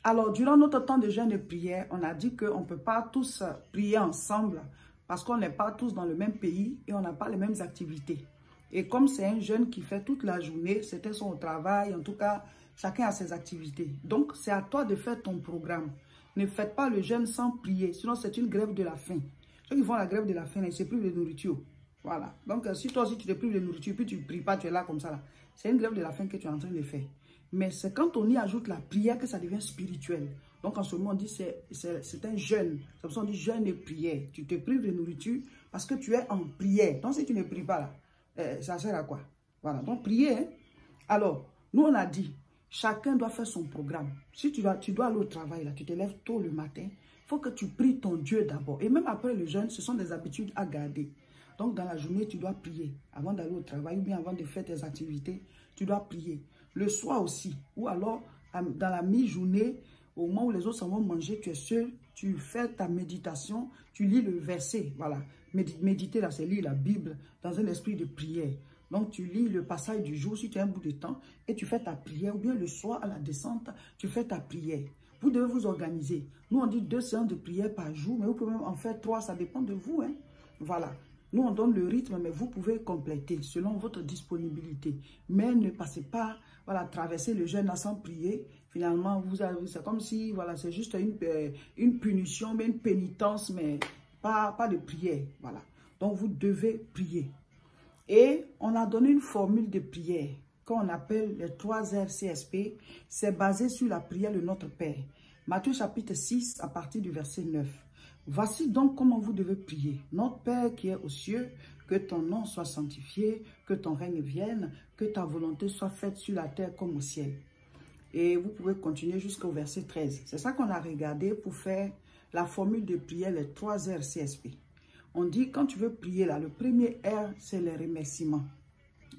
Alors, durant notre temps de jeûne et prière, on a dit qu'on ne peut pas tous prier ensemble parce qu'on n'est pas tous dans le même pays et on n'a pas les mêmes activités. Et comme c'est un jeûne qui fait toute la journée, certains sont au travail, en tout cas, chacun a ses activités. Donc, c'est à toi de faire ton programme. Ne faites pas le jeûne sans prier, sinon c'est une grève de la faim. Ceux qui font la grève de la faim, ils se privent de nourriture. Voilà. Donc, si toi aussi tu te prives de nourriture, puis tu ne pries pas, tu es là comme ça, là. C'est une grève de la faim que tu es en train de faire. Mais c'est quand on y ajoute la prière que ça devient spirituel. Donc, en ce moment, on dit c'est un jeûne. C'est pour ça qu'on dit jeûne et prière. Tu te prives de nourriture parce que tu es en prière. Donc, si tu ne pries pas, là, ça sert à quoi? Voilà. Donc, prier. Hein? Alors, nous, on a dit, chacun doit faire son programme. Si tu dois aller au travail, là, tu te lèves tôt le matin, il faut que tu pries ton Dieu d'abord. Et même après le jeûne, ce sont des habitudes à garder. Donc, dans la journée, tu dois prier. Avant d'aller au travail ou bien avant de faire tes activités, tu dois prier. Le soir aussi, ou alors dans la mi-journée, au moment où les autres s'en vont manger, tu es seul, tu fais ta méditation, tu lis le verset. Voilà. Méditer, là, c'est lire la Bible dans un esprit de prière. Donc, tu lis le passage du jour si tu as un bout de temps et tu fais ta prière. Ou bien le soir, à la descente, tu fais ta prière. Vous devez vous organiser. Nous, on dit 2 séances de prière par jour, mais vous pouvez même en faire 3, ça dépend de vous. Hein. Voilà. Nous, on donne le rythme, mais vous pouvez compléter selon votre disponibilité. Mais ne passez pas, voilà, traverser le jeûne sans prier. Finalement, c'est comme si, voilà, c'est juste une punition, mais une pénitence, mais pas de prière. Voilà. Donc, vous devez prier. Et on a donné une formule de prière qu'on appelle les 3 RCSP. C'est basé sur la prière de notre Père. Matthieu chapitre 6, à partir du verset 9. Voici donc comment vous devez prier. Notre Père qui est aux cieux, que ton nom soit sanctifié, que ton règne vienne, que ta volonté soit faite sur la terre comme au ciel. Et vous pouvez continuer jusqu'au verset 13. C'est ça qu'on a regardé pour faire la formule de prière, les 3 RCSP. On dit, quand tu veux prier là, le premier R, c'est les remerciements.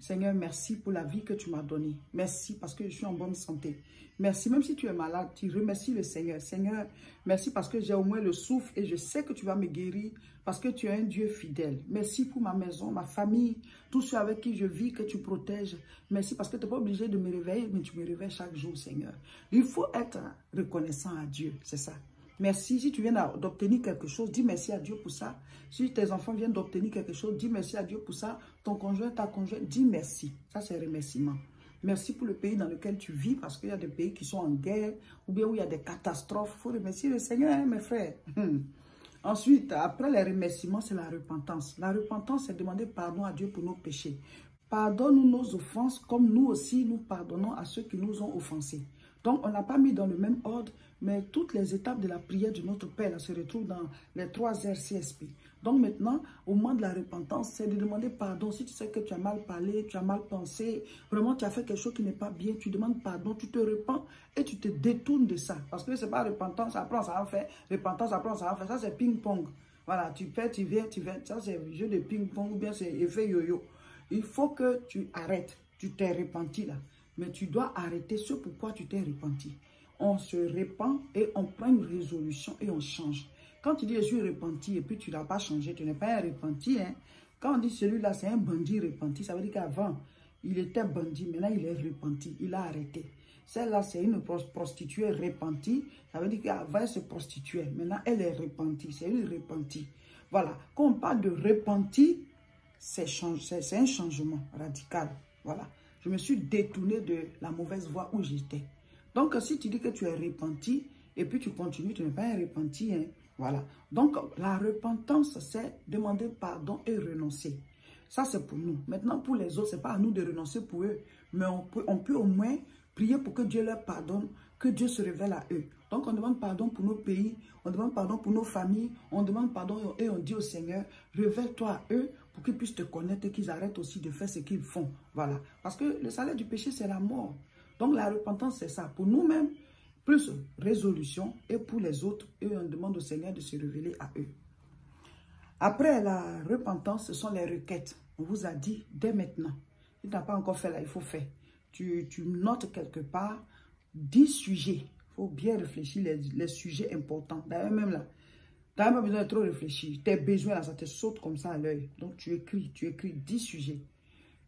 Seigneur, merci pour la vie que tu m'as donnée. Merci parce que je suis en bonne santé. Merci, même si tu es malade, tu remercies le Seigneur. Seigneur, merci parce que j'ai au moins le souffle et je sais que tu vas me guérir parce que tu es un Dieu fidèle. Merci pour ma maison, ma famille, tous ceux avec qui je vis, que tu protèges. Merci parce que tu n'es pas obligé de me réveiller, mais tu me réveilles chaque jour, Seigneur. Il faut être reconnaissant à Dieu, c'est ça. Merci. Si tu viens d'obtenir quelque chose, dis merci à Dieu pour ça. Si tes enfants viennent d'obtenir quelque chose, dis merci à Dieu pour ça. Ton conjoint, ta conjointe, dis merci. Ça, c'est remerciement. Merci pour le pays dans lequel tu vis, parce qu'il y a des pays qui sont en guerre, ou bien où il y a des catastrophes. Il faut remercier le Seigneur, hein, mes frères. Ensuite, après les remerciements, c'est la repentance. La repentance, c'est demander pardon à Dieu pour nos péchés. Pardonne-nous nos offenses, comme nous aussi, nous pardonnons à ceux qui nous ont offensés. Donc, on n'a pas mis dans le même ordre, mais toutes les étapes de la prière de notre Père là, se retrouvent dans les 3 RCSP. Donc maintenant, au moment de la repentance, c'est de demander pardon. Si tu sais que tu as mal parlé, tu as mal pensé, vraiment tu as fait quelque chose qui n'est pas bien, tu demandes pardon, tu te repens et tu te détournes de ça. Parce que ce n'est pas repentance, après ça va faire, repentance, après ça va faire. Ça, c'est ping-pong. Voilà, tu fais, tu viens. Ça, c'est un jeu de ping-pong ou bien c'est effet yo-yo. Il faut que tu arrêtes. Tu t'es repenti là. Mais tu dois arrêter ce pourquoi tu t'es repenti. On se repent et on prend une résolution et on change. Quand tu dis je suis repenti et puis tu n'as pas changé, tu n'es pas un repenti. Hein? Quand on dit celui-là c'est un bandit repenti, ça veut dire qu'avant il était bandit, maintenant il est repenti, il a arrêté. Celle-là c'est une prostituée repentie, ça veut dire qu'avant elle se prostituait, maintenant elle est repentie, c'est une repentie. Voilà, quand on parle de repenti, c'est un changement radical. Voilà. Je me suis détourné de la mauvaise voie où j'étais. Donc, si tu dis que tu es repenti et puis tu continues, tu n'es pas un repenti. Hein? Voilà. Donc, la repentance, c'est demander pardon et renoncer. Ça, c'est pour nous. Maintenant, pour les autres, ce n'est pas à nous de renoncer pour eux. Mais on peut au moins prier pour que Dieu leur pardonne, que Dieu se révèle à eux. Donc, on demande pardon pour nos pays, on demande pardon pour nos familles, on demande pardon et on dit au Seigneur, révèle-toi à eux pour qu'ils puissent te connaître et qu'ils arrêtent aussi de faire ce qu'ils font. Voilà. Parce que le salaire du péché, c'est la mort. Donc, la repentance, c'est ça. Pour nous-mêmes, plus résolution. Et pour les autres, eux, on demande au Seigneur de se révéler à eux. Après la repentance, ce sont les requêtes. On vous a dit dès maintenant. Si tu n'as pas encore fait là, il faut faire. Tu notes quelque part 10 sujets. Il faut bien réfléchir les sujets importants. D'ailleurs, même là, tu n'as pas besoin de trop réfléchir. Tes besoins, là, ça te saute comme ça à l'œil. Donc, tu écris 10 sujets,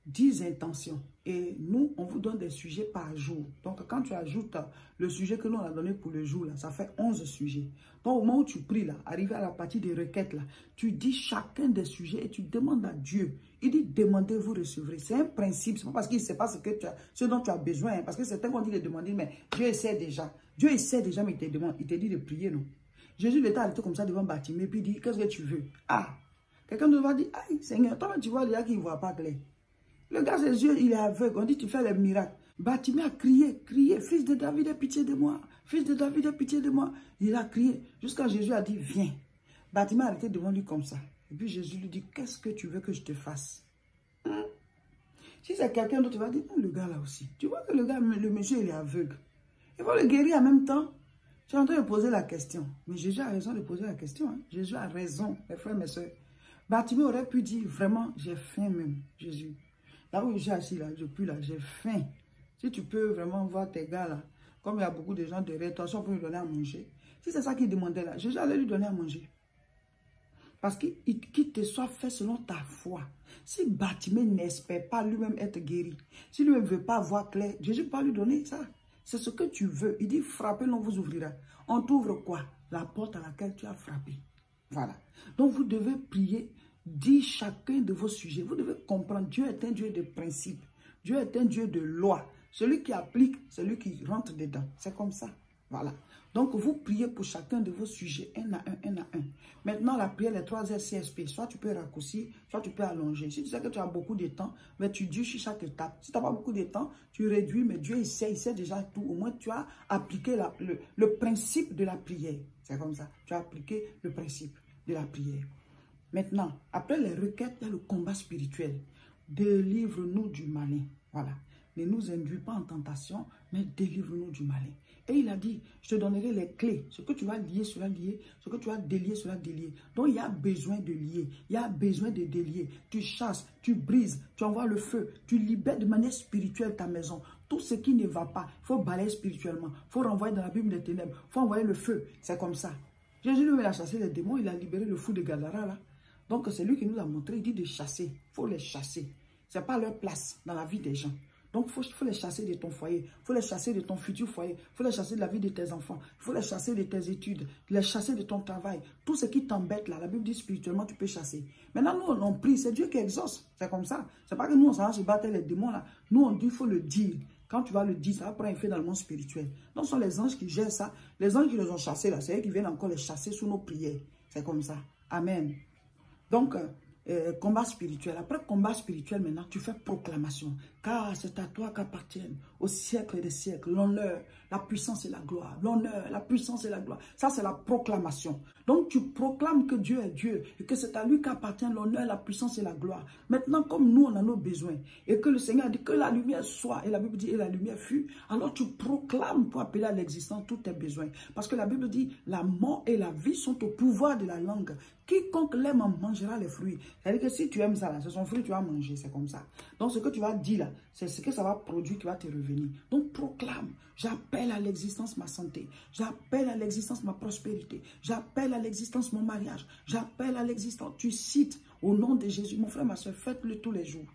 10 intentions. Et nous, on vous donne des sujets par jour. Donc, quand tu ajoutes le sujet que nous on a donné pour le jour, là, ça fait 11 sujets. Donc, au moment où tu pries, là, arrivé à la partie des requêtes, là, tu dis chacun des sujets et tu demandes à Dieu. Il dit, demandez, vous recevrez. C'est un principe. C'est pas parce qu'il ne sait pas ce dont tu as besoin. Hein, parce que certains vont dire de demander, mais Dieu essaie déjà. Dieu essaie déjà, mais il te demande. Il te dit de prier, non? Jésus était arrêté comme ça devant Bartimée, puis il dit, qu'est-ce que tu veux? Ah! Quelqu'un va dire, aïe, Seigneur, toi, tu vois, il y a qui ne voit pas clair. Le gars, ses yeux, il est aveugle. On dit, tu fais les miracles. Bartimée a crié, crié, fils de David, aie pitié de moi. Fils de David, aie pitié de moi. Il a crié jusqu'à Jésus a dit, viens. Bartimée a arrêté devant lui comme ça. Et puis Jésus lui dit, qu'est-ce que tu veux que je te fasse? Si c'est quelqu'un d'autre, tu vas dire, oh, le gars là aussi. Tu vois que le gars, le monsieur, il est aveugle. Il va le guérir en même temps. Tu es en train de poser la question. Mais Jésus a raison de poser la question. Hein. Jésus a raison, mes frères, mes soeurs. Bartimée aurait pu dire, vraiment, j'ai faim même, Jésus. Là où je suis assis, là, je pue là, j'ai faim. Si tu peux vraiment voir tes gars là, comme il y a beaucoup de gens derrière toi, on peut lui donner à manger. Si c'est ça qu'il demandait là, Jésus allait lui donner à manger. Parce qu'il te soit fait selon ta foi. Si Bartimée n'espère pas lui-même être guéri, si lui-même ne veut pas voir clair, Jésus peut lui donner ça. C'est ce que tu veux. Il dit, frappez, l'on vous ouvrira. On t'ouvre quoi? La porte à laquelle tu as frappé. Voilà. Donc vous devez prier. Dit chacun de vos sujets. Vous devez comprendre, Dieu est un Dieu de principe. Dieu est un Dieu de loi. Celui qui applique, c'est lui qui rentre dedans. C'est comme ça. Voilà. Donc, vous priez pour chacun de vos sujets, un à un. Maintenant, la prière, les 3 CSP, soit tu peux raccourcir, soit tu peux allonger. Si tu sais que tu as beaucoup de temps, mais tu dis sur chaque étape. Si tu n'as pas beaucoup de temps, tu réduis, mais Dieu, il sait déjà tout. Au moins, tu as appliqué le principe de la prière. C'est comme ça. Tu as appliqué le principe de la prière. Maintenant, après les requêtes, il y a le combat spirituel. Délivre-nous du malin. Voilà. Ne nous induis pas en tentation, mais délivre-nous du malin. Et il a dit, je te donnerai les clés. Ce que tu vas lier sera lié. Ce que tu vas délier sera délié. Donc, il y a besoin de lier. Il y a besoin de délier. Tu chasses, tu brises, tu envoies le feu. Tu libères de manière spirituelle ta maison. Tout ce qui ne va pas, il faut balayer spirituellement. Il faut renvoyer dans la Bible des ténèbres. Il faut envoyer le feu. C'est comme ça. Jésus lui a chassé les démons. Il a libéré le fou de Gadara là. Donc, c'est lui qui nous a montré, il dit de chasser. Il faut les chasser. Ce n'est pas leur place dans la vie des gens. Donc, il faut les chasser de ton foyer. Il faut les chasser de ton futur foyer. Il faut les chasser de la vie de tes enfants. Il faut les chasser de tes études. Les chasser de ton travail. Tout ce qui t'embête là, la Bible dit spirituellement, tu peux chasser. Maintenant, nous, on prie. C'est Dieu qui exauce. C'est comme ça. Ce n'est pas que nous, on s'en va se battre les démons là. Nous, on dit, il faut le dire. Quand tu vas le dire, ça va prendre effet dans le monde spirituel. Donc, ce sont les anges qui gèrent ça. Les anges qui les ont chassés là, c'est eux qui viennent encore les chasser sous nos prières. C'est comme ça. Amen. Donc, combat spirituel. Après combat spirituel, maintenant, tu fais proclamation. Car c'est à toi qu'appartiennent au siècle des siècles l'honneur, la puissance et la gloire. L'honneur, la puissance et la gloire. Ça, c'est la proclamation. Donc, tu proclames que Dieu est Dieu et que c'est à lui qu'appartient l'honneur, la puissance et la gloire. Maintenant, comme nous, on a nos besoins et que le Seigneur a dit que la lumière soit, et la Bible dit et la lumière fut, alors tu proclames pour appeler à l'existence tous tes besoins. Parce que la Bible dit la mort et la vie sont au pouvoir de la langue. Quiconque l'aime en mangera les fruits. C'est-à-dire que si tu aimes ça, c'est son fruit que tu vas manger, c'est comme ça. Donc, ce que tu vas dire là, c'est ce que ça va produire qui va te revenir. Donc, proclame. J'appelle à l'existence ma santé. J'appelle à l'existence ma prospérité. J'appelle à l'existence mon mariage. J'appelle à l'existence. Tu cites au nom de Jésus. Mon frère, ma soeur, faites-le tous les jours.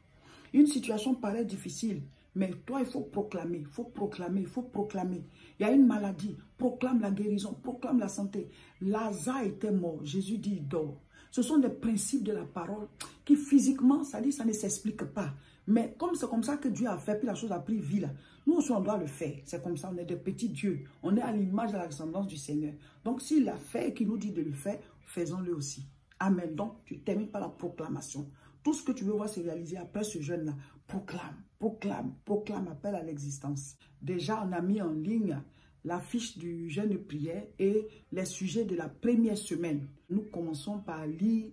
Une situation paraît difficile, mais toi, il faut proclamer, il faut proclamer, il faut proclamer. Il y a une maladie, proclame la guérison, proclame la santé. Lazare était mort, Jésus dit il dort. Ce sont des principes de la parole qui physiquement, ça dit, ça ne s'explique pas. Mais comme c'est comme ça que Dieu a fait, puis la chose a pris vie là. Nous aussi, on doit le faire. C'est comme ça, on est des petits dieux. On est à l'image de la ressemblance du Seigneur. Donc, s'il l'a fait et qu'il nous dit de le faire, faisons-le aussi. Amen. Donc, tu termines par la proclamation. Tout ce que tu veux voir se réaliser après ce jeûne-là, proclame, proclame, proclame, appelle à l'existence. Déjà, on a mis en ligne la fiche du jeûne de prière et les sujets de la première semaine. Nous commençons par lire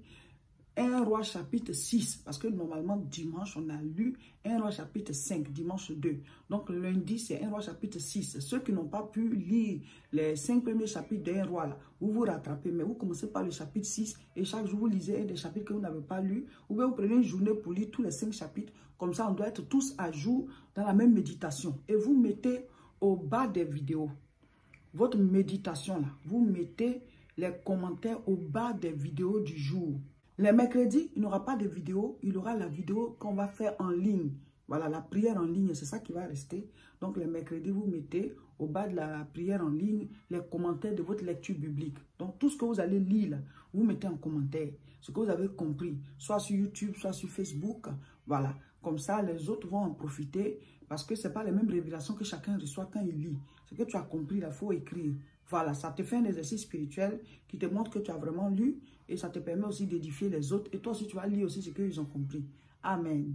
1 Roi chapitre 6, parce que normalement dimanche on a lu 1 Roi chapitre 5, dimanche 2. Donc lundi c'est 1 Roi chapitre 6. Ceux qui n'ont pas pu lire les 5 premiers chapitres de 1 Roi là, vous vous rattrapez, mais vous commencez par le chapitre 6 et chaque jour vous lisez un des chapitres que vous n'avez pas lu, ou bien vous prenez une journée pour lire tous les 5 chapitres. Comme ça on doit être tous à jour dans la même méditation. Et vous mettez au bas des vidéos, votre méditation là, vous mettez les commentaires au bas des vidéos du jour. Les mercredis, il n'y aura pas de vidéo, il y aura la vidéo qu'on va faire en ligne. Voilà, la prière en ligne, c'est ça qui va rester. Donc, le mercredi, vous mettez au bas de la prière en ligne les commentaires de votre lecture biblique. Donc, tout ce que vous allez lire, là, vous mettez en commentaire. Ce que vous avez compris, soit sur YouTube, soit sur Facebook. Voilà, comme ça, les autres vont en profiter parce que ce n'est pas les mêmes révélations que chacun reçoit quand il lit. Ce que tu as compris, il faut écrire. Voilà, ça te fait un exercice spirituel qui te montre que tu as vraiment lu et ça te permet aussi d'édifier les autres. Et toi aussi, tu vas lire aussi ce qu'ils ont compris. Amen.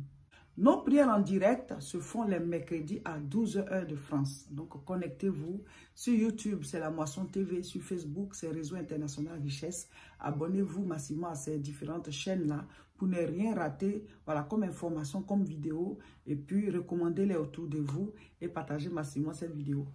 Nos prières en direct se font les mercredis à 12h heure de France. Donc, connectez-vous. Sur YouTube, c'est La Moisson TV. Sur Facebook, c'est Réseau International Richesse. Abonnez-vous massivement à ces différentes chaînes-là pour ne rien rater. Voilà, comme information, comme vidéo. Et puis, recommandez-les autour de vous et partagez massivement cette vidéo.